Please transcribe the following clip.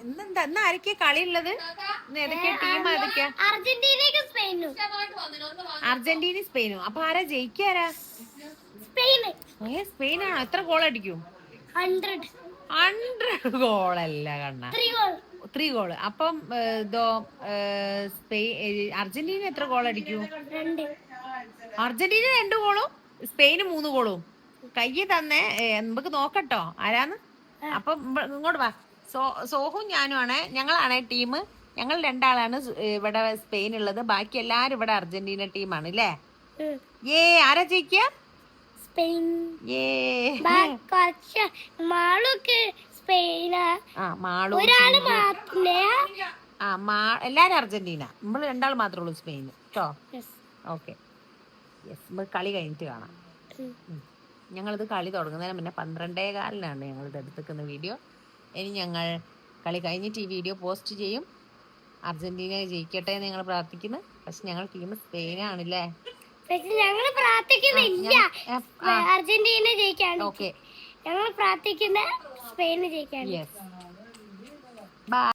ഇന്നെന്താ ഇന്ന് ആരൊക്കെയാ കളിയുള്ളത്? ഇന്ന് ഏതൊക്കെയാ ടീം? ഏതൊക്കെയാ? അർജന്റീനയും സ്പെയിനും. അപ്പൊ ആരാ ജയിക്കാരാ? സ്പെയിനാണോ? എത്ര ഗോൾ അടിക്കും? 100 ഗോളല്ല കണ്ണ, 3 ഗോള്. അപ്പം ഇതോ അർജന്റീന എത്ര ഗോൾ അടിക്കും? അർജന്റീന 2 ഗോളും സ്പെയിന് 3 ഗോളും. കയ്യ് തന്നെ നമുക്ക് നോക്കട്ടോ ആരാന്ന്. അപ്പം ഇങ്ങോട്ട് വാ. സോഹും ഞാനും ആണ്, ഞങ്ങളാണ് ടീം. ഞങ്ങൾ 2 ആളാണ് ഇവിടെ സ്പെയിൻ ഉള്ളത്. ബാക്കി എല്ലാരും ഇവിടെ അർജന്റീന ടീമാണ് അല്ലേ? ആരാ ജയിക്കുക? സ്പെയിൻ. എല്ലാരും അർജന്റീന, നമ്മള് 2 ആൾ മാത്രമേ ഉള്ളൂ സ്പെയിൻ കേട്ടോ. Okay, yes. കളി കഴിഞ്ഞിട്ട് കാണാം. ഞങ്ങളിത് കളി തുടങ്ങുന്നതിന് മുന്നേ 12:15 ഞങ്ങളിത് എടുത്തിക്കുന്ന വീഡിയോ. ഇനി ഞങ്ങൾ കളി കഴിഞ്ഞിട്ട് ഈ വീഡിയോ പോസ്റ്റ് ചെയ്യും. അർജന്റീന ജയിക്കട്ടെ എന്ന് ഞങ്ങൾ പ്രാർത്ഥിക്കുന്നു. പക്ഷെ ഞങ്ങൾ ടീം സ്പെയിനാണല്ലേ. ഞങ്ങൾ പ്രാർത്ഥിക്കുന്നില്ല അർജന്റീന ജയിക്കാൻ. ഓക്കെ, ഞങ്ങൾ പ്രാർത്ഥിക്കുന്ന സ്പെയിൻ ജയിക്കാൻ. യെസ്. ബൈ.